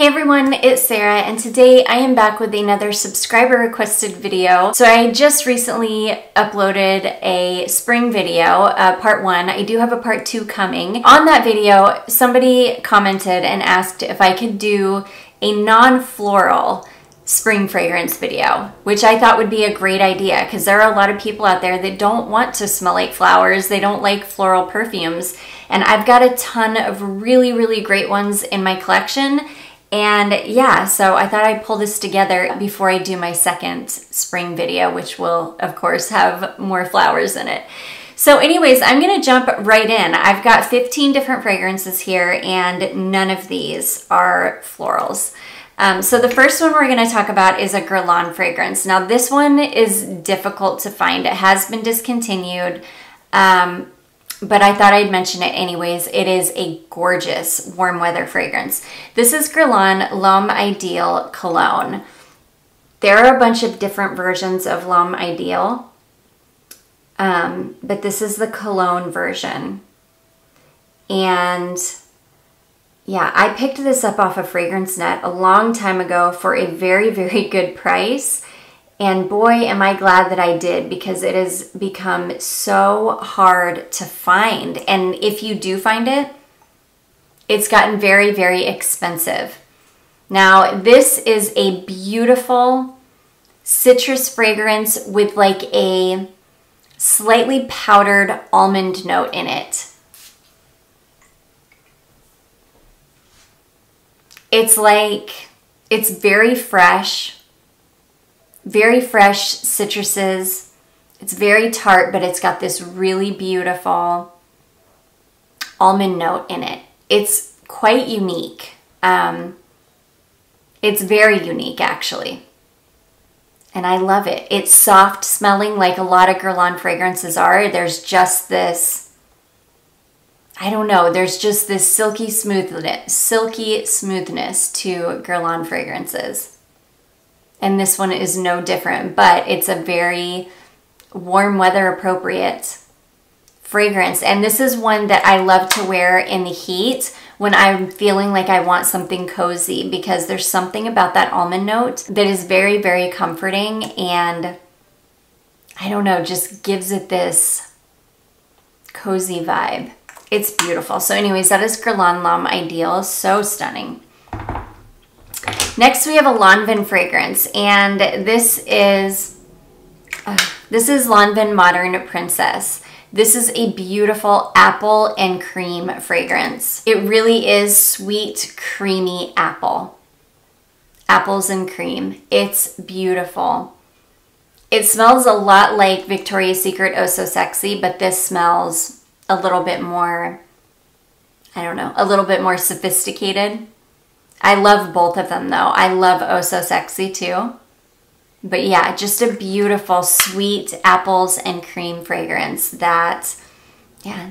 everyone, it's Sarah, and today I am back with another subscriber requested video. So I just recently uploaded a spring video, part 1. I do have a part 2 coming. On that video, somebody commented and asked if I could do a non-floral spring fragrance video, which I thought would be a great idea because there are a lot of people out there that don't want to smell like flowers. They don't like floral perfumes. And I've got a ton of really, really great ones in my collection. And yeah, so I thought I'd pull this together before I do my second spring video, which will, of course, have more flowers in it. So anyways, I'm gonna jump right in. I've got 15 different fragrances here, and none of these are florals. So the first one we're gonna talk about is a Guerlain fragrance. Now this one is difficult to find. It has been discontinued, but I thought I'd mention it anyways. It is a gorgeous warm weather fragrance. This is Guerlain L'Homme Ideal Cologne. There are a bunch of different versions of L'Homme Ideal, but this is the Cologne version. And yeah, I picked this up off of Fragrance Net a long time ago for a very, very good price. And boy, am I glad that I did, because it has become so hard to find. And if you do find it, it's gotten very, very expensive. Now, this is a beautiful citrus fragrance with like a slightly powdered almond note in it. It's like, it's very fresh citruses. It's very tart, but it's got this really beautiful almond note in it. It's quite unique. It's very unique, actually. And I love it. It's soft smelling like a lot of Guerlain fragrances are. There's just this, I don't know, there's just this silky smoothness to Guerlain fragrances. And this one is no different, but it's a very warm weather appropriate fragrance. And this is one that I love to wear in the heat when I'm feeling like I want something cozy, because there's something about that almond note that is very, very comforting, and I don't know, just gives it this cozy vibe. It's beautiful. So anyways, that is Guerlain L'Homme Ideal. So stunning. Next, we have a Lanvin fragrance, and this is Lanvin Modern Princess. This is a beautiful apple and cream fragrance. It really is sweet, creamy apple. Apples and cream. It's beautiful. It smells a lot like Victoria's Secret Oh So Sexy, but this smells a little bit more, I don't know, a little bit more sophisticated. I love both of them though. I love Oh So Sexy too. But yeah, just a beautiful sweet apples and cream fragrance that, yeah,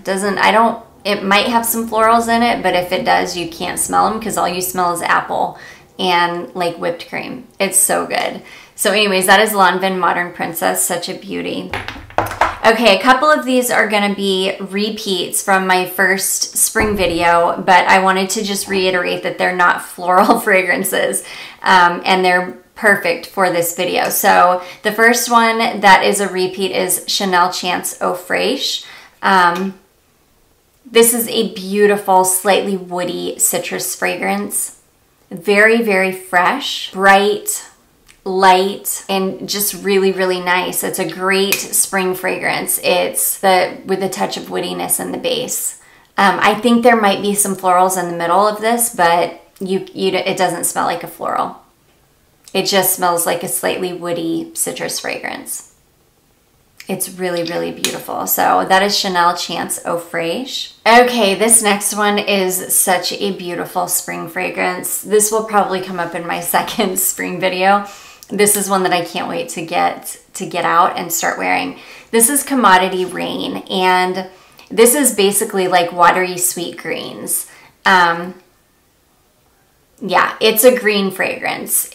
it might have some florals in it, but if it does, you can't smell them because all you smell is apple and like whipped cream. It's so good. So anyways, that is Lanvin Modern Princess, such a beauty. Okay, a couple of these are gonna be repeats from my first spring video, but I wanted to just reiterate that they're not floral fragrances, and they're perfect for this video. So the first one that is a repeat is Chanel Chance Eau Fraiche. This is a beautiful, slightly woody citrus fragrance. Very, very fresh, bright, light, and just really, really nice. It's a great spring fragrance. It's with a touch of woodiness in the base. I think there might be some florals in the middle of this, but it doesn't smell like a floral. It just smells like a slightly woody citrus fragrance. It's really, really beautiful. So that is Chanel Chance Eau Fraiche. Okay, this next one is such a beautiful spring fragrance. This will probably come up in my second spring video. This is one that I can't wait to get out and start wearing. This is Commodity Rain, and this is basically like watery sweet greens. Yeah, it's a green fragrance.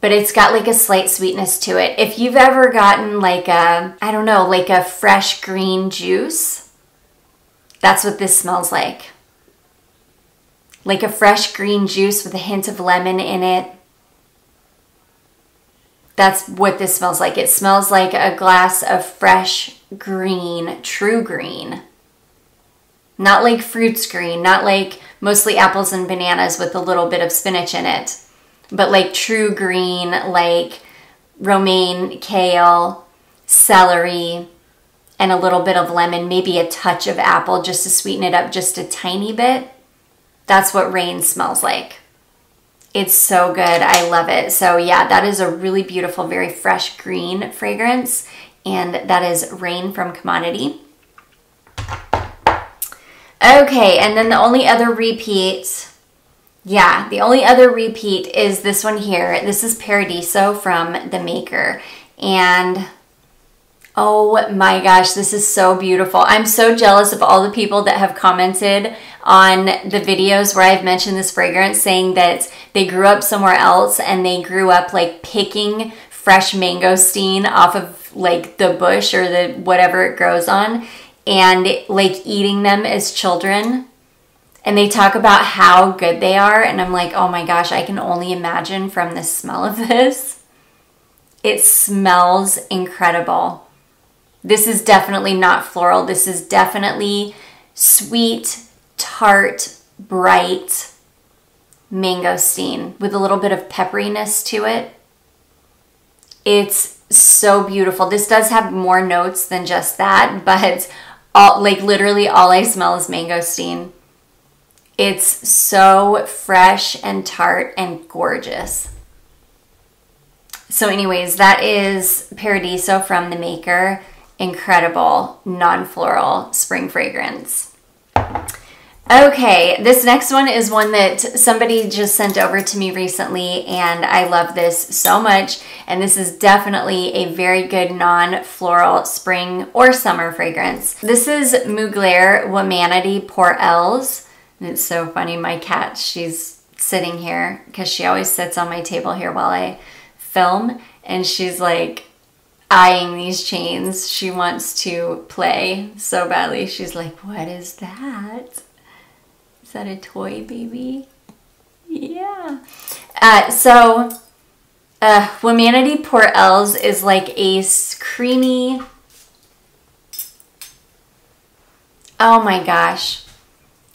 But it's got like a slight sweetness to it. If you've ever gotten like a, I don't know, like a fresh green juice, that's what this smells like. like a fresh green juice with a hint of lemon in it. That's what this smells like. It smells like a glass of fresh green, true green. Not like fruits green, not like mostly apples and bananas with a little bit of spinach in it, but like true green, like romaine, kale, celery, and a little bit of lemon, maybe a touch of apple just to sweeten it up just a tiny bit. That's what Rain smells like. It's so good. I love it. So yeah, that is a really beautiful, very fresh green fragrance. And that is Rain from Commodity. Okay, and then the only other repeat, the only other repeat is this one here. This is Paradiso from the Maker. And oh my gosh, this is so beautiful. I'm so jealous of all the people that have commented on the videos where I've mentioned this fragrance, saying that they grew up somewhere else and they grew up like picking fresh mangosteen off of like the bush or the whatever it grows on, and like eating them as children. And they talk about how good they are, and I'm like, oh my gosh, I can only imagine from the smell of this. It smells incredible. This is definitely not floral. This is definitely sweet, tart, bright mangosteen with a little bit of pepperiness to it. It's so beautiful. This does have more notes than just that, but like literally all I smell is mangosteen. It's so fresh and tart and gorgeous. So anyways, that is Paradiso from the Maker. Incredible non-floral spring fragrance. Okay, this next one is one that somebody just sent over to me recently, and I love this so much. And this is definitely a very good non-floral spring or summer fragrance. This is Mugler Womanity pour Elles. And it's so funny, my cat, she's sitting here because she always sits on my table here while I film, and she's like eyeing these chains. She wants to play so badly. She's like, what is that? Is that a toy, baby? Yeah. Womanity pour Elles is like a creamy, oh my gosh.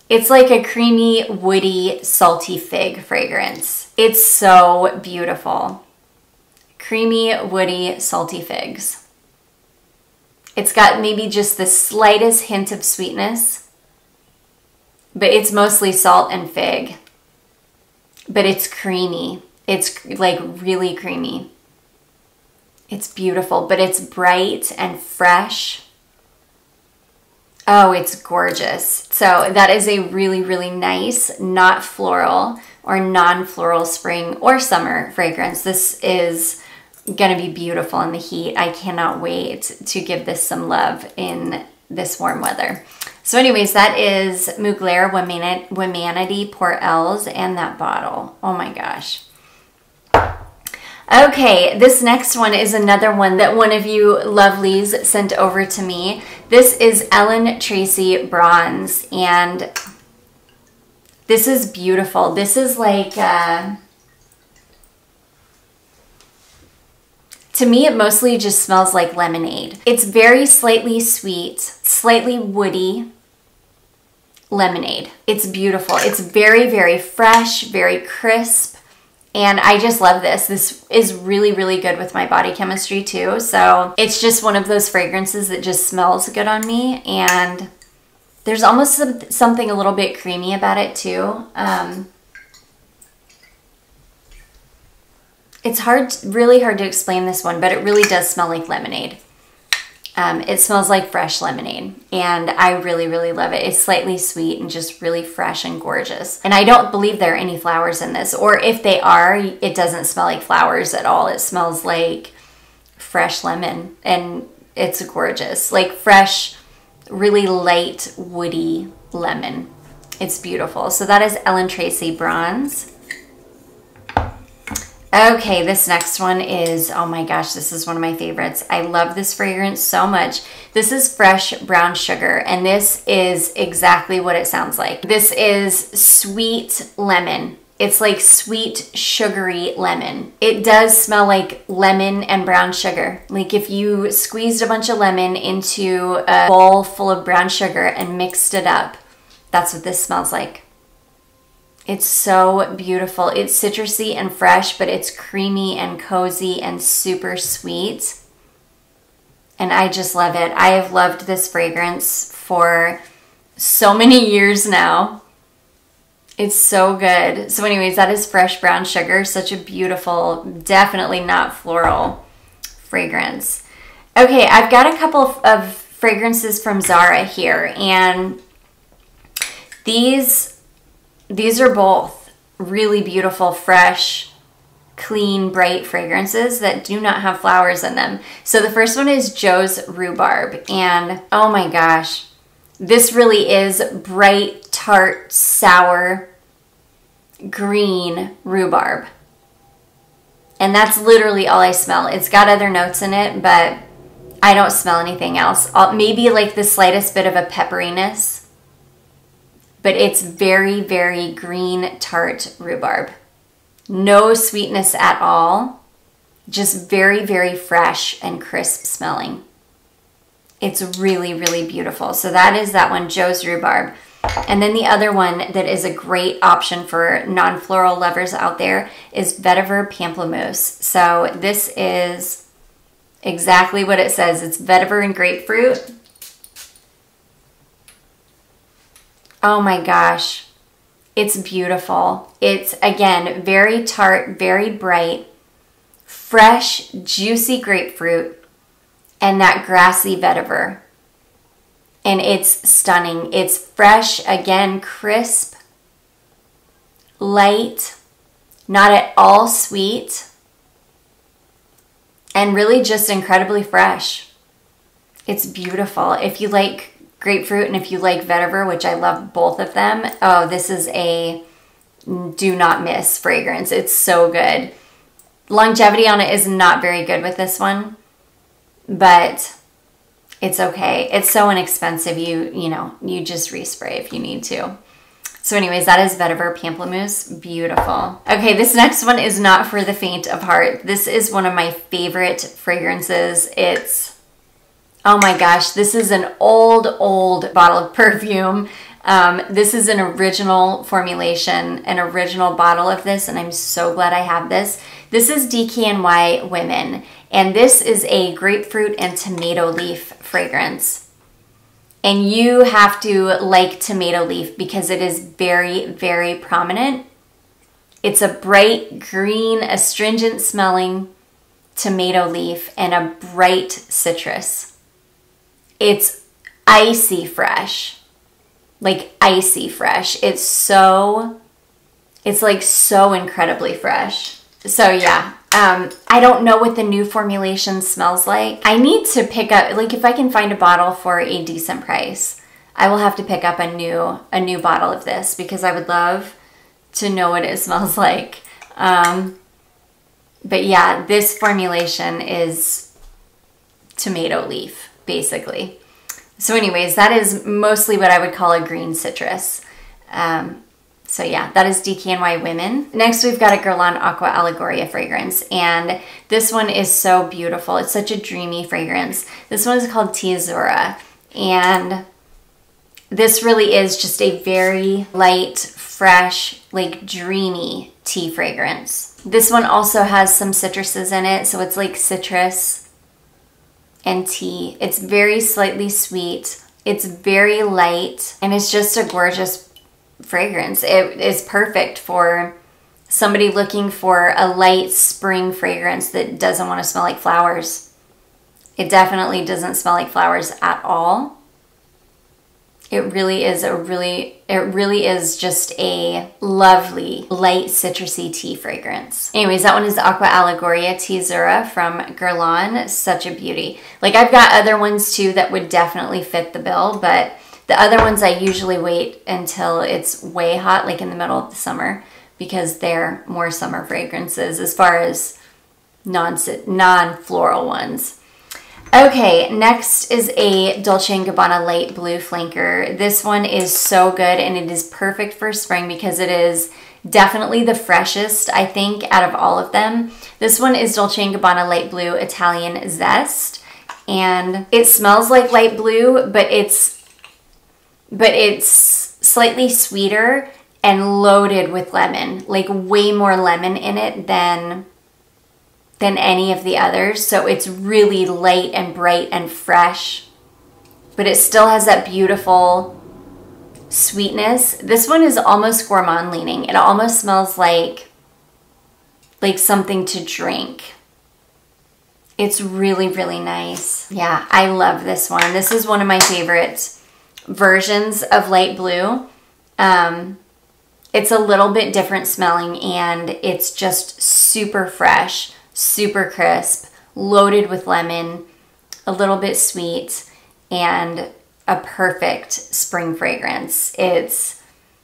It's like a creamy, woody, salty fig fragrance. It's so beautiful. Creamy, woody, salty figs. It's got maybe just the slightest hint of sweetness, but it's mostly salt and fig. But it's creamy. It's like really creamy. It's beautiful, but it's bright and fresh. Oh, it's gorgeous. So that is a really, really nice, not floral or non-floral spring or summer fragrance. This is gonna be beautiful in the heat. I cannot wait to give this some love in this warm weather. So anyways, that is Mugler Womanity pour Elles and that bottle. Oh my gosh. Okay, this next one is another one that one of you lovelies sent over to me. This is Ellen Tracy Bronze, and this is beautiful. This is like, to me, it mostly just smells like lemonade. It's very slightly sweet, slightly woody lemonade. It's beautiful. It's very, very fresh, very crisp. And I just love this. This is really, really good with my body chemistry too. So it's just one of those fragrances that just smells good on me. And there's almost something a little bit creamy about it too. It's really hard to explain this one, but it really does smell like lemonade. It smells like fresh lemonade, and I really, really love it. It's slightly sweet and just really fresh and gorgeous. And I don't believe there are any flowers in this, or if they are, it doesn't smell like flowers at all. It smells like fresh lemon, and it's gorgeous. Like fresh, really light, woody lemon. It's beautiful. So that is Ellen Tracy Bronze. Okay, this next one is, oh my gosh, this is one of my favorites. I love this fragrance so much. This is Fresh Brown Sugar, and this is exactly what it sounds like. This is sweet lemon. It's like sweet, sugary lemon. It does smell like lemon and brown sugar. Like if you squeezed a bunch of lemon into a bowl full of brown sugar and mixed it up, that's what this smells like. It's so beautiful. It's citrusy and fresh, but it's creamy and cozy and super sweet. And I just love it. I have loved this fragrance for so many years now. It's so good. So anyways, that is Fresh Brown Sugar. Such a beautiful, definitely not floral fragrance. Okay, I've got a couple of fragrances from Zara here, and these are both really beautiful, fresh, clean, bright fragrances that do not have flowers in them. So the first one is Joe's Rhubarb, and oh my gosh, this really is bright, tart, sour, green rhubarb. And that's literally all I smell. It's got other notes in it, but I don't smell anything else. Maybe like the slightest bit of a pepperiness, but it's very, very green, tart rhubarb. No sweetness at all. Just very, very fresh and crisp smelling. It's really, really beautiful. So that is that one, Joe's Rhubarb. And then the other one that is a great option for non-floral lovers out there is Vetiver Pamplemousse. So this is exactly what it says. It's vetiver and grapefruit. Oh my gosh. It's beautiful. It's, again, very tart, very bright, fresh, juicy grapefruit, and that grassy vetiver. And it's stunning. It's fresh, again, crisp, light, not at all sweet, and really just incredibly fresh. It's beautiful. If you like grapefruit and if you like vetiver, which I love both of them, oh, this is a do not miss fragrance. It's so good. Longevity on it is not very good with this one, but it's okay. It's so inexpensive. You just respray if you need to. So anyways, that is Vetiver Pamplemousse. Beautiful. Okay, this next one is not for the faint of heart. This is one of my favorite fragrances. It's, oh my gosh, this is an old bottle of perfume. This is an original formulation, an original bottle of this, and I'm so glad I have this. This is DKNY Women, and this is a grapefruit and tomato leaf fragrance. And you have to like tomato leaf because it is very, very prominent. It's a bright green, astringent smelling tomato leaf and a bright citrus. It's icy fresh. Like icy fresh. It's like so incredibly fresh. So yeah, I don't know what the new formulation smells like. I need to pick up, like if I can find a bottle for a decent price, I will have to pick up a new bottle of this because I would love to know what it smells like. But yeah, this formulation is tomato leaf, basically. So anyways, that is mostly what I would call a green citrus. So yeah, that is DKNY Women. Next, we've got a Guerlain Aqua Allegoria fragrance, and this one is so beautiful. It's such a dreamy fragrance. This one is called Teazzura, and this really is just a very light, fresh, like dreamy tea fragrance. This one also has some citruses in it, so it's like citrus and tea. It's very slightly sweet. It's very light, and it's just a gorgeous fragrance. It is perfect for somebody looking for a light spring fragrance that doesn't want to smell like flowers. It definitely doesn't smell like flowers at all. It really is just a lovely light citrusy tea fragrance. Anyways, that one is Aqua Allegoria Teazzura from Guerlain. Such a beauty. Like I've got other ones too that would definitely fit the bill, but the other ones I usually wait until it's way hot, like in the middle of the summer. because they're more summer fragrances as far as non-floral ones. Okay, next is a Dolce & Gabbana Light Blue Flanker. This one is so good, and it is perfect for spring because it is definitely the freshest, I think, out of all of them. This one is Dolce & Gabbana Light Blue Italian Zest, and it smells like light blue, but it's slightly sweeter and loaded with lemon, like way more lemon in it than any of the others. So it's really light and bright and fresh, but it still has that beautiful sweetness. This one is almost gourmand leaning. It almost smells like something to drink. It's really, really nice. Yeah, I love this one. This is one of my favorite versions of light blue. It's a little bit different smelling, and it's just super fresh, super crisp, loaded with lemon, a little bit sweet, and a perfect spring fragrance. This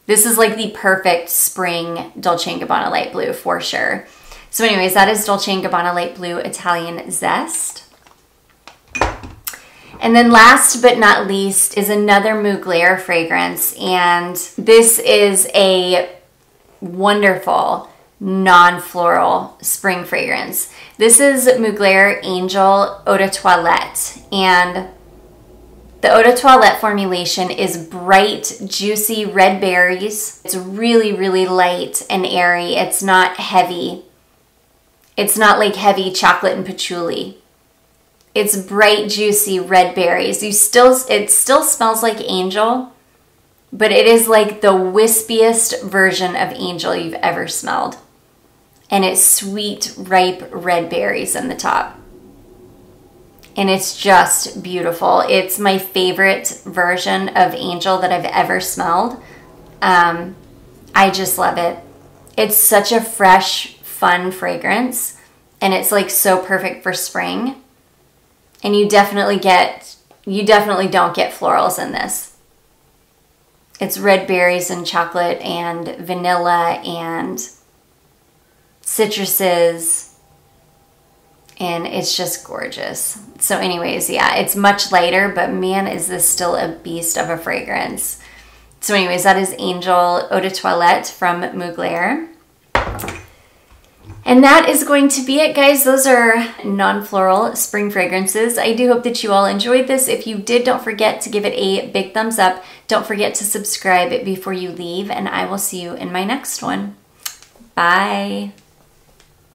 is like the perfect spring Dolce & Gabbana Light Blue for sure. So anyways, that is Dolce & Gabbana Light Blue Italian Zest. And then last but not least is another Mugler fragrance, and this is a wonderful non-floral spring fragrance. This is Mugler Angel Eau de Toilette, and the Eau de Toilette formulation is bright, juicy red berries. It's really, really light and airy. It's not heavy. It's not like heavy chocolate and patchouli. It's bright, juicy red berries. It still smells like Angel, but it is like the wispiest version of Angel you've ever smelled. And it's sweet, ripe red berries in the top. And it's just beautiful. It's my favorite version of Angel that I've ever smelled. I just love it. It's such a fresh, fun fragrance, and it's like so perfect for spring. And you definitely don't get florals in this. It's red berries and chocolate and vanilla and citruses, and it's just gorgeous. So anyways, yeah, it's much lighter, but man, is this still a beast of a fragrance. So anyways, that is Angel Eau de Toilette from Mugler. And that is going to be it, guys. Those are non-floral spring fragrances. I do hope that you all enjoyed this. If you did, don't forget to give it a big thumbs up. Don't forget to subscribe before you leave, and I will see you in my next one. Bye.